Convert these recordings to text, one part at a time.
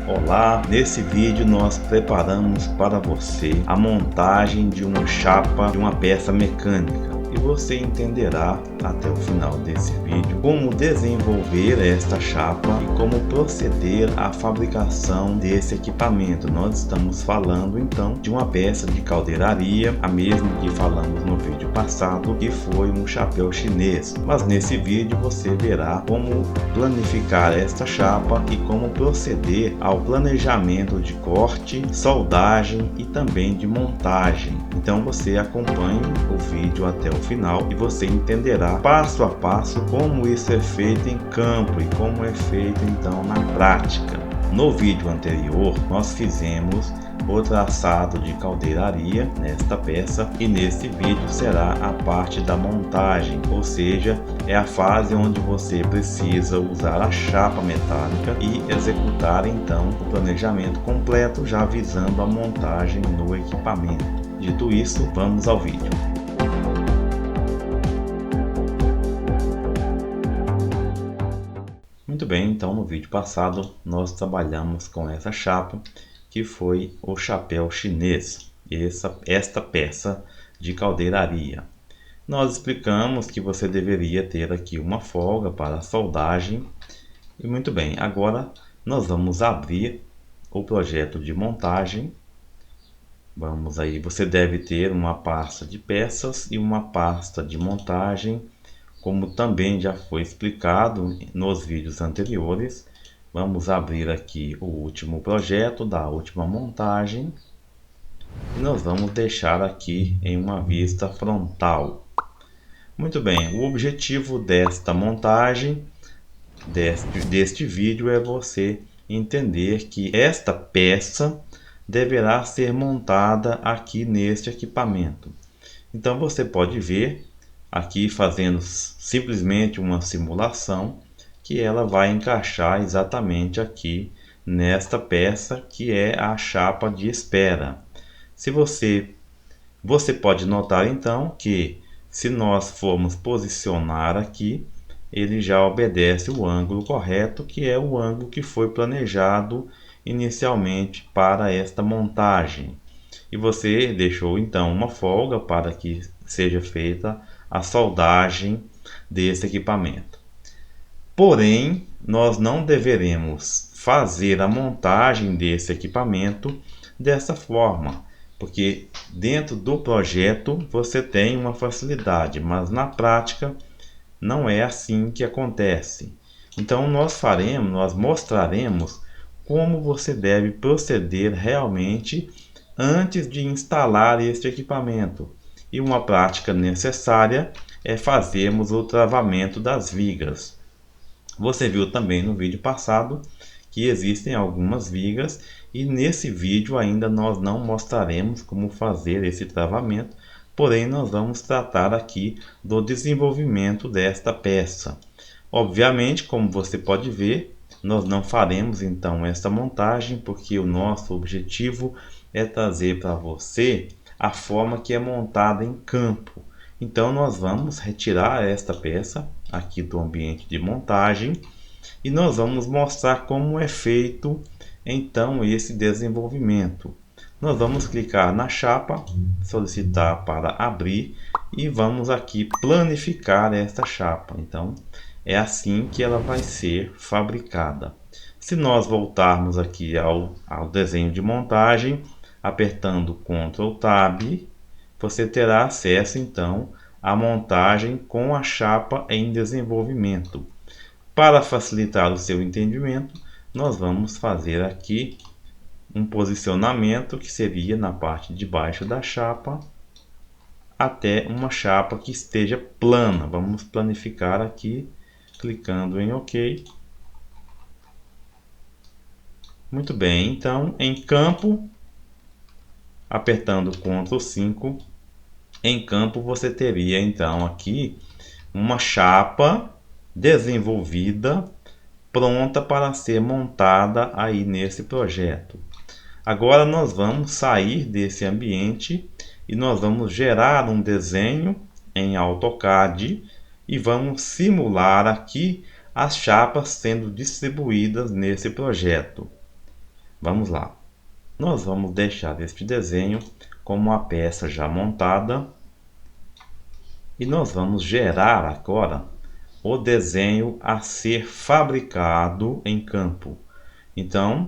Olá, nesse vídeo nós preparamos para você a montagem de uma chapa de uma peça mecânica e você entenderá até o final desse vídeo como desenvolver esta chapa e como proceder à fabricação desse equipamento. Nós estamos falando então de uma peça de caldeiraria, a mesma que falamos no vídeo passado, que foi um chapéu chinês, mas nesse vídeo você verá como planificar esta chapa e como proceder ao planejamento de corte, soldagem e também de montagem. Então você acompanhe o vídeo até o final e você entenderá passo a passo como isso é feito em campo e como é feito então na prática. No vídeo anterior nós fizemos o traçado de caldeiraria nesta peça e neste vídeo será a parte da montagem, ou seja, é a fase onde você precisa usar a chapa metálica e executar então o planejamento completo, já visando a montagem no equipamento. Dito isso, vamos ao vídeo. Muito bem, então no vídeo passado nós trabalhamos com essa chapa que foi o chapéu chinês, esta peça de caldeiraria. Nós explicamos que você deveria ter aqui uma folga para a soldagem. E muito bem, agora nós vamos abrir o projeto de montagem. Vamos aí, você deve ter uma pasta de peças e uma pasta de montagem, como também já foi explicado nos vídeos anteriores. Vamos abrir aqui o último projeto da última montagem e nós vamos deixar aqui em uma vista frontal. Muito bem, o objetivo desta montagem, deste vídeo, é você entender que esta peça deverá ser montada aqui neste equipamento. Então você pode ver aqui, fazendo simplesmente uma simulação, que ela vai encaixar exatamente aqui nesta peça que é a chapa de espera. Se você pode notar então que se nós formos posicionar aqui, ele já obedece o ângulo correto, que é o ângulo que foi planejado inicialmente para esta montagem. E você deixou então uma folga para que seja feita a soldagem desse equipamento. Porém, nós não deveremos fazer a montagem desse equipamento dessa forma, porque dentro do projeto você tem uma facilidade, mas na prática não é assim que acontece. Então nós mostraremos como você deve proceder realmente antes de instalar este equipamento. E uma prática necessária é fazermos o travamento das vigas. Você viu também no vídeo passado que existem algumas vigas e nesse vídeo ainda nós não mostraremos como fazer esse travamento, porém nós vamos tratar aqui do desenvolvimento desta peça. Obviamente, como você pode ver, nós não faremos então esta montagem porque o nosso objetivo é trazer para você a forma que é montada em campo. Então nós vamos retirar esta peça aqui do ambiente de montagem e nós vamos mostrar como é feito então esse desenvolvimento. Nós vamos clicar na chapa, solicitar para abrir e vamos aqui planificar esta chapa. Então é assim que ela vai ser fabricada. Se nós voltarmos aqui ao desenho de montagem, apertando Ctrl Tab, você terá acesso então à montagem com a chapa em desenvolvimento. Para facilitar o seu entendimento, nós vamos fazer aqui um posicionamento que seria na parte de baixo da chapa até uma chapa que esteja plana. Vamos planificar aqui, clicando em OK. Muito bem, então em campo, apertando Ctrl 5, em campo você teria então aqui uma chapa desenvolvida, pronta para ser montada aí nesse projeto. Agora nós vamos sair desse ambiente e nós vamos gerar um desenho em AutoCAD e vamos simular aqui as chapas sendo distribuídas nesse projeto. Vamos lá. Nós vamos deixar este desenho como uma peça já montada e nós vamos gerar agora o desenho a ser fabricado em campo. Então,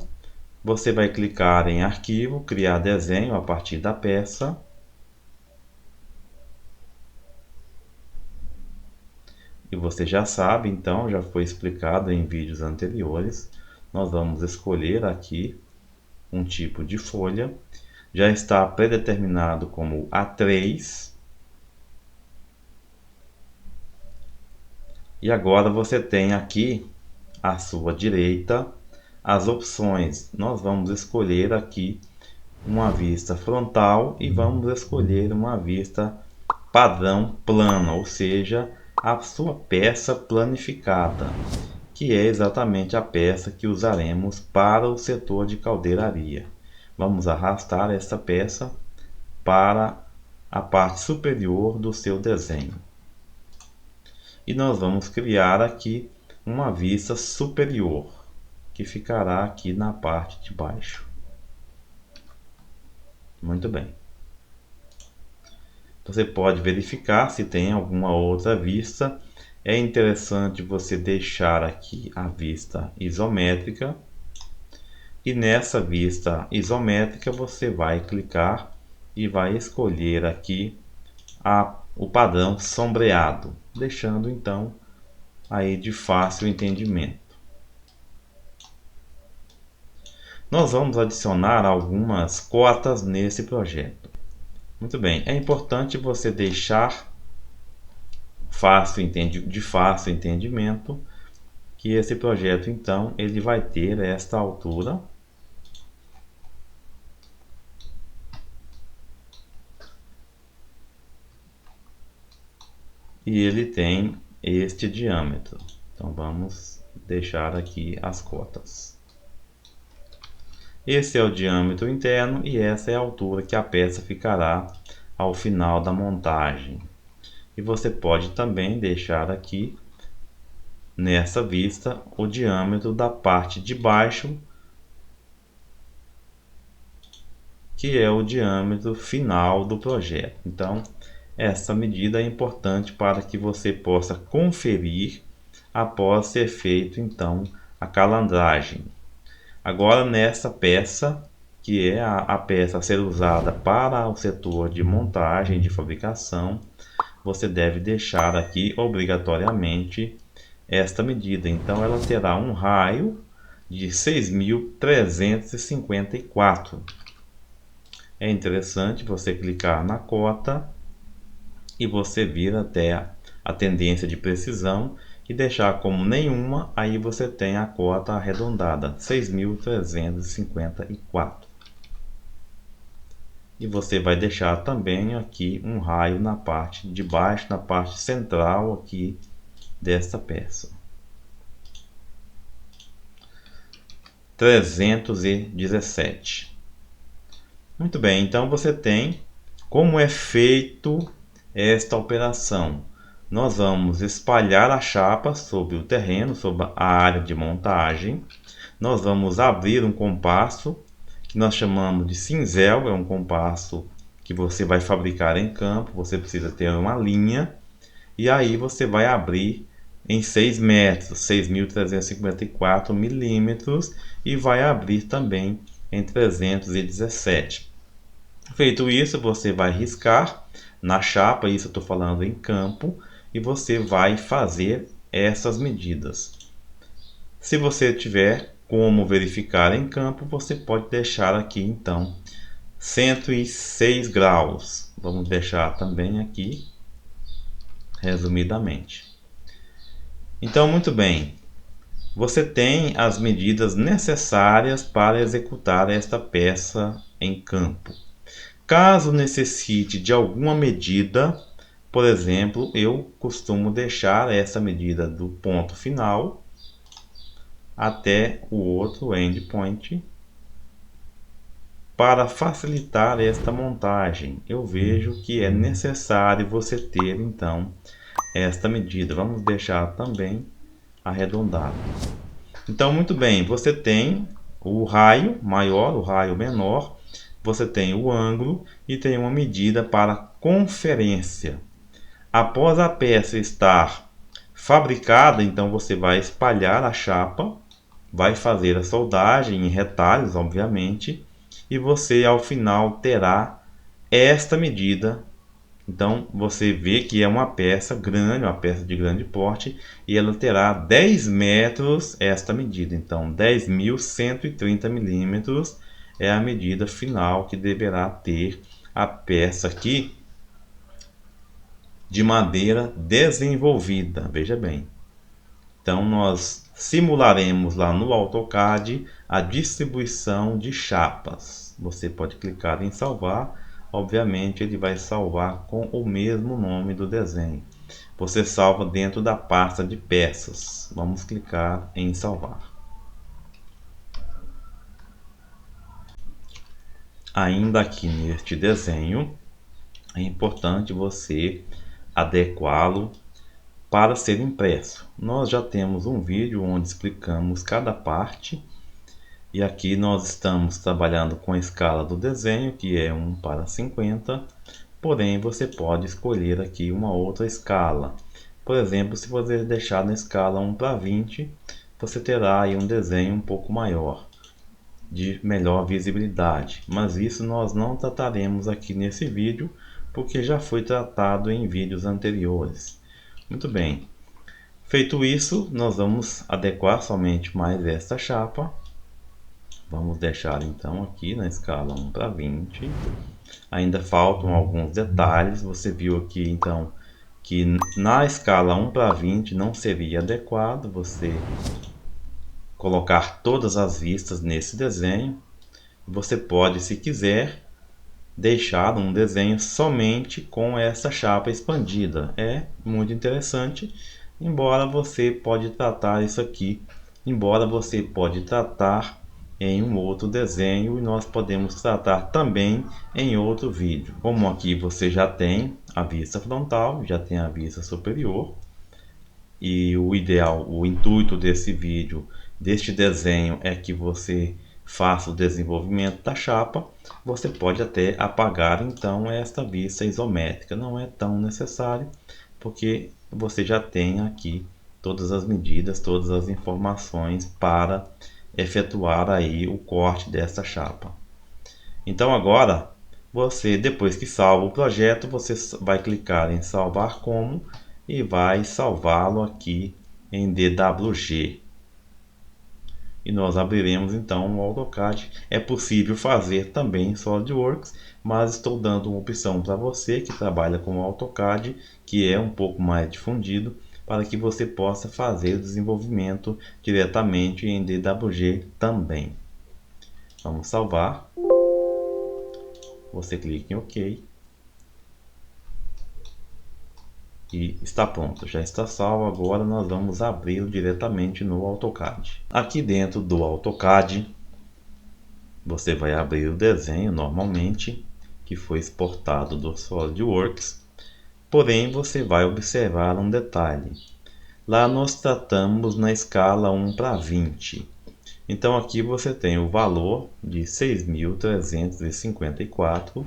você vai clicar em arquivo, criar desenho a partir da peça. E você já sabe, então, já foi explicado em vídeos anteriores. Nós vamos escolher aqui um tipo de folha. Já está predeterminado como A3. E agora você tem aqui à sua direita as opções. Nós vamos escolher aqui uma vista frontal e vamos escolher uma vista padrão plana, ou seja, a sua peça planificada, que é exatamente a peça que usaremos para o setor de caldeiraria. Vamos arrastar esta peça para a parte superior do seu desenho. E nós vamos criar aqui uma vista superior, que ficará aqui na parte de baixo. Muito bem. Você pode verificar se tem alguma outra vista. É interessante você deixar aqui a vista isométrica. E nessa vista isométrica você vai clicar e vai escolher aqui o padrão sombreado, deixando então aí de fácil entendimento. Nós vamos adicionar algumas cotas nesse projeto. Muito bem, é importante você deixar de fácil entendimento que esse projeto então ele vai ter esta altura e ele tem este diâmetro. Então vamos deixar aqui as cotas. Esse é o diâmetro interno e essa é a altura que a peça ficará ao final da montagem. E você pode também deixar aqui nessa vista o diâmetro da parte de baixo, que é o diâmetro final do projeto. Então, essa medida é importante para que você possa conferir após ser feito então a calandragem. Agora nessa peça, que é a peça a ser usada para o setor de montagem de fabricação, você deve deixar aqui obrigatoriamente esta medida. Então ela terá um raio de 6.354. É interessante você clicar na cota e você vir até a tendência de precisão e deixar como nenhuma, aí você tem a cota arredondada, 6.354. E você vai deixar também aqui um raio na parte de baixo, na parte central aqui desta peça. 317. Muito bem, então você tem como é feito esta operação. Nós vamos espalhar a chapa sobre o terreno, sobre a área de montagem. Nós vamos abrir um compasso, que nós chamamos de cinzel, é um compasso que você vai fabricar em campo. Você precisa ter uma linha, e aí você vai abrir em 6 metros, 6.354 milímetros, e vai abrir também em 317. Feito isso, você vai riscar na chapa, isso eu estou falando em campo, e você vai fazer essas medidas. Se você tiver como verificar em campo, você pode deixar aqui então 106 graus. Vamos deixar também aqui resumidamente. Então, muito bem, você tem as medidas necessárias para executar esta peça em campo. Caso necessite de alguma medida, por exemplo, eu costumo deixar essa medida do ponto final até o outro endpoint para facilitar esta montagem. Eu vejo que é necessário você ter então esta medida. Vamos deixar também arredondado. Então, muito bem, você tem o raio maior, o raio menor, você tem o ângulo e tem uma medida para conferência. Após a peça estar fabricada, então você vai espalhar a chapa, vai fazer a soldagem em retalhos, obviamente, e você ao final terá esta medida. Então você vê que é uma peça grande, uma peça de grande porte, e ela terá 10 metros esta medida. Então 10.130 milímetros é a medida final que deverá ter a peça aqui de madeira desenvolvida. Veja bem. Então nós simularemos lá no AutoCAD a distribuição de chapas. Você pode clicar em salvar. Obviamente ele vai salvar com o mesmo nome do desenho. Você salva dentro da pasta de peças. Vamos clicar em salvar. Ainda aqui neste desenho, é importante você adequá-lo para ser impresso. Nós já temos um vídeo onde explicamos cada parte. E aqui nós estamos trabalhando com a escala do desenho, que é 1:50. Porém, você pode escolher aqui uma outra escala. Por exemplo, se você deixar na escala 1:20, você terá aí um desenho um pouco maior, de melhor visibilidade. Mas isso nós não trataremos aqui nesse vídeo, porque já foi tratado em vídeos anteriores. Muito bem. Feito isso, nós vamos adequar somente mais esta chapa. Vamos deixar então aqui na escala 1:20. Ainda faltam alguns detalhes. Você viu aqui então que na escala 1:20 não seria adequado você colocar todas as vistas nesse desenho. Você pode, se quiser, deixar um desenho somente com essa chapa expandida. É muito interessante, embora você pode tratar isso aqui, em um outro desenho, e nós podemos tratar também em outro vídeo. Como aqui você já tem a vista frontal, já tem a vista superior, e o ideal, o intuito desse vídeo, deste desenho, é que você faça o desenvolvimento da chapa. Você pode até apagar então esta vista isométrica, não é tão necessário, porque você já tem aqui todas as medidas, todas as informações para efetuar aí o corte dessa chapa. Então agora, você, depois que salva o projeto, você vai clicar em salvar como e vai salvá-lo aqui em DWG. E nós abriremos então o AutoCAD. É possível fazer também em SolidWorks, mas estou dando uma opção para você que trabalha com o AutoCAD, que é um pouco mais difundido, para que você possa fazer o desenvolvimento diretamente em DWG também. Vamos salvar. Você clica em OK. E está pronto, já está salvo. Agora nós vamos abri-lo diretamente no AutoCAD. Aqui dentro do AutoCAD, você vai abrir o desenho normalmente, que foi exportado do SolidWorks. Porém, você vai observar um detalhe. Lá nós tratamos na escala 1:20. Então aqui você tem o valor de 6.354.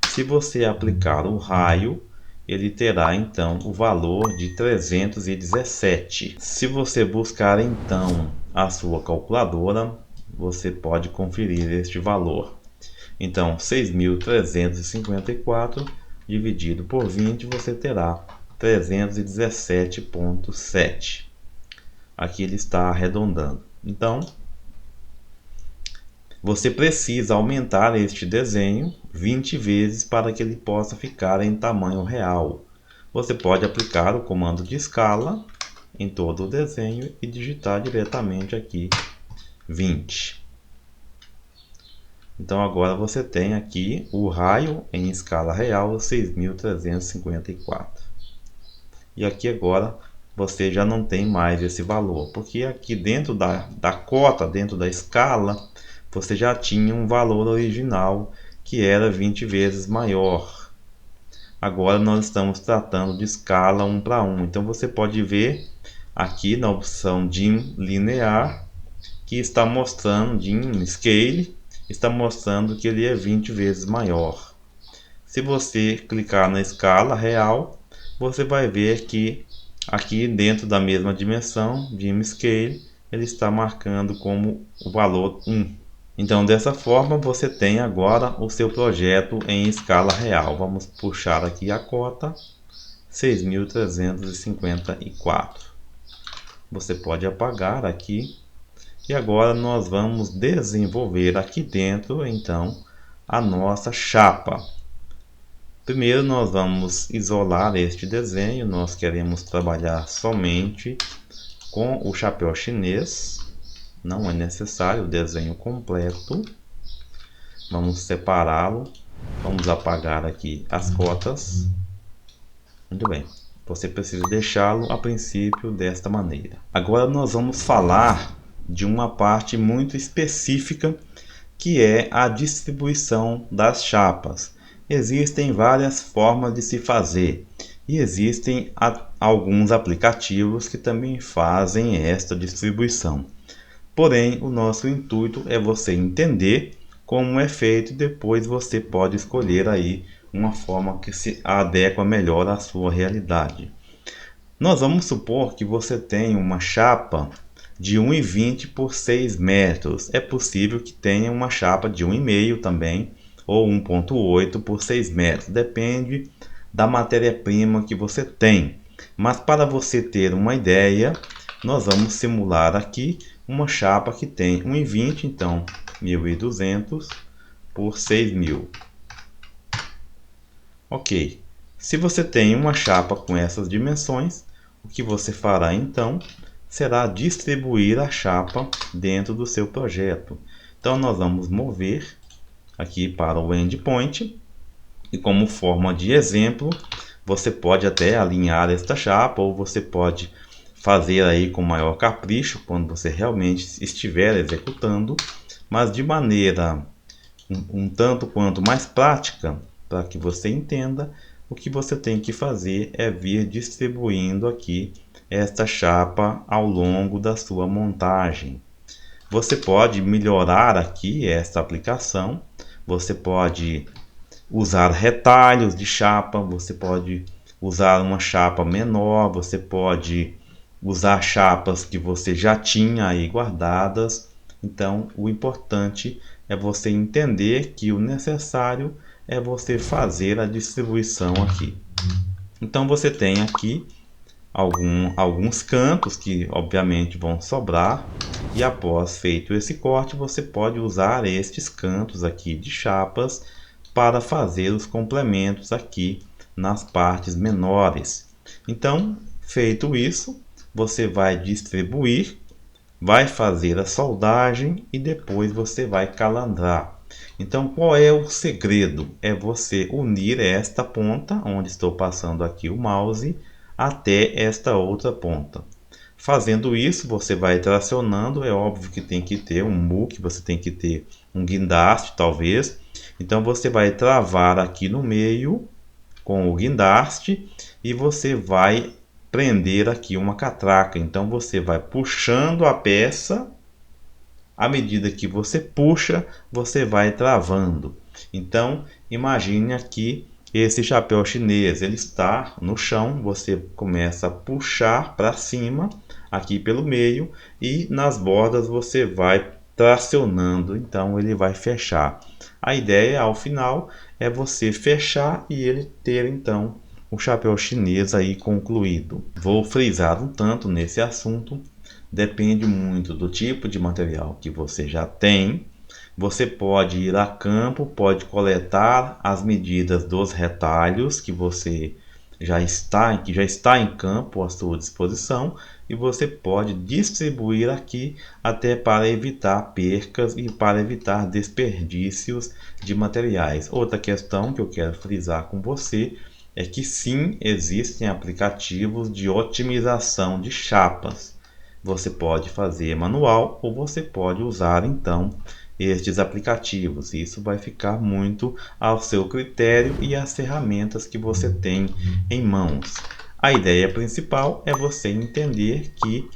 Se você aplicar o raio, ele terá então o valor de 317. Se você buscar então a sua calculadora, você pode conferir este valor. Então 6.354 dividido por 20, você terá 317,7. Aqui ele está arredondando. Então você precisa aumentar este desenho 20 vezes para que ele possa ficar em tamanho real. Você pode aplicar o comando de escala em todo o desenho e digitar diretamente aqui 20. Então agora você tem aqui o raio em escala real 6.354. E aqui agora você já não tem mais esse valor, porque aqui dentro da cota, dentro da escala, você já tinha um valor original que era 20 vezes maior. Agora nós estamos tratando de escala 1:1. Então você pode ver aqui na opção DIM linear que está mostrando em scale, está mostrando que ele é 20 vezes maior. Se você clicar na escala real, você vai ver que aqui dentro da mesma dimensão, Dim Scale, ele está marcando como o valor 1. Então dessa forma você tem agora o seu projeto em escala real. Vamos puxar aqui a cota 6.354. Você pode apagar aqui. E agora nós vamos desenvolver aqui dentro então a nossa chapa. Primeiro nós vamos isolar este desenho. Nós queremos trabalhar somente com o chapéu chinês. Não é necessário o desenho completo. Vamos separá-lo. Vamos apagar aqui as cotas. Muito bem. Você precisa deixá-lo a princípio desta maneira. Agora nós vamos falar de uma parte muito específica, que é a distribuição das chapas. Existem várias formas de se fazer e existem alguns aplicativos que também fazem esta distribuição. Porém, o nosso intuito é você entender como é feito e depois você pode escolher aí uma forma que se adequa melhor à sua realidade. Nós vamos supor que você tem uma chapa de 1,20 por 6 metros. É possível que tenha uma chapa de 1,5 também, ou 1,8 por 6 metros. Depende da matéria-prima que você tem. Mas para você ter uma ideia, nós vamos simular aqui uma chapa que tem 1,20, então 1.200 por 6.000. Ok. Se você tem uma chapa com essas dimensões, o que você fará então será distribuir a chapa dentro do seu projeto. Então nós vamos mover aqui para o endpoint e como forma de exemplo, você pode até alinhar esta chapa ou você pode fazer aí com maior capricho quando você realmente estiver executando, mas de maneira um tanto quanto mais prática, para que você entenda, o que você tem que fazer é vir distribuindo aqui esta chapa ao longo da sua montagem. Você pode melhorar aqui esta aplicação, você pode usar retalhos de chapa, você pode usar uma chapa menor, você pode usar chapas que você já tinha aí guardadas. Então o importante é você entender que o necessário é você fazer a distribuição aqui. Então você tem aqui alguns cantos que obviamente vão sobrar, e após feito esse corte você pode usar estes cantos aqui de chapas para fazer os complementos aqui nas partes menores. Então feito isso, você vai distribuir, vai fazer a soldagem e depois você vai calandrar. Então qual é o segredo? É você unir esta ponta, onde estou passando aqui o mouse, até esta outra ponta. Fazendo isso, você vai tracionando. É óbvio que tem que ter um muque, você tem que ter um guindaste talvez. Então você vai travar aqui no meio com o guindaste e você vai prender aqui uma catraca. Então você vai puxando a peça. À medida que você puxa, você vai travando. Então imagine aqui esse chapéu chinês, ele está no chão, você começa a puxar para cima, aqui pelo meio, e nas bordas você vai tracionando, então ele vai fechar. A ideia ao final é você fechar e ele ter então o chapéu chinês aí concluído. Vou frisar um tanto nesse assunto, depende muito do tipo de material que você já tem. Você pode ir a campo, pode coletar as medidas dos retalhos que você já está em campo à sua disposição, e você pode distribuir aqui até para evitar percas e para evitar desperdícios de materiais. Outra questão que eu quero frisar com você é que sim, existem aplicativos de otimização de chapas. Você pode fazer manual ou você pode usar então estes aplicativos. Isso vai ficar muito ao seu critério e às ferramentas que você tem em mãos. A ideia principal é você entender que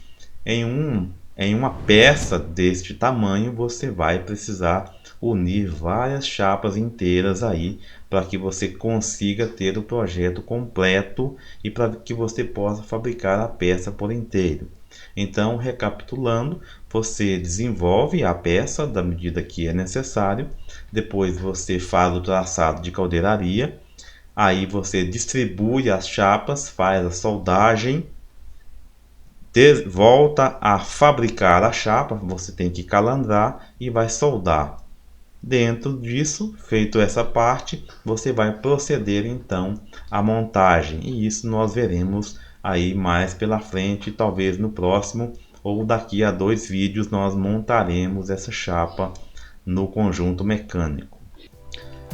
em um em uma peça deste tamanho você vai precisar unir várias chapas inteiras aí para que você consiga ter o projeto completo e para que você possa fabricar a peça por inteiro. Então, recapitulando, você desenvolve a peça da medida que é necessário, depois você faz o traçado de caldeiraria, aí você distribui as chapas, faz a soldagem, volta a fabricar a chapa, você tem que calandrar e vai soldar. Dentro disso, feito essa parte, você vai proceder então à montagem, e isso nós veremos aí mais pela frente, talvez no próximo ou daqui a 2 vídeos nós montaremos essa chapa no conjunto mecânico.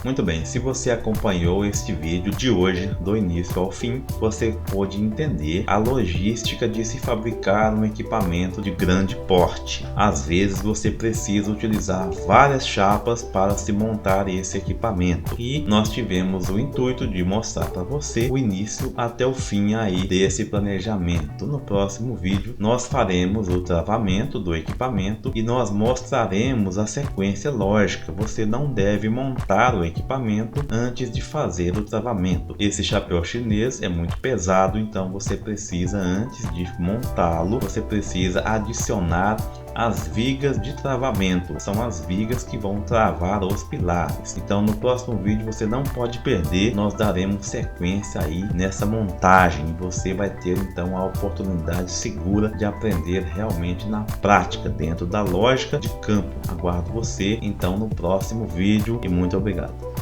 Muito bem, se você acompanhou este vídeo de hoje do início ao fim, você pôde entender a logística de se fabricar um equipamento de grande porte. Às vezes você precisa utilizar várias chapas para se montar esse equipamento, e nós tivemos o intuito de mostrar para você o início até o fim aí desse planejamento. No próximo vídeo nós faremos o travamento do equipamento e nós mostraremos a sequência lógica. Você não deve montar o equipamento antes de fazer o travamento. Esse chapéu chinês é muito pesado, então você precisa, antes de montá-lo, você precisa adicionar as vigas de travamento. São as vigas que vão travar os pilares. Então no próximo vídeo você não pode perder, nós daremos sequência aí nessa montagem e você vai ter então a oportunidade segura de aprender realmente na prática, dentro da lógica de campo. Aguardo você então no próximo vídeo e muito obrigado.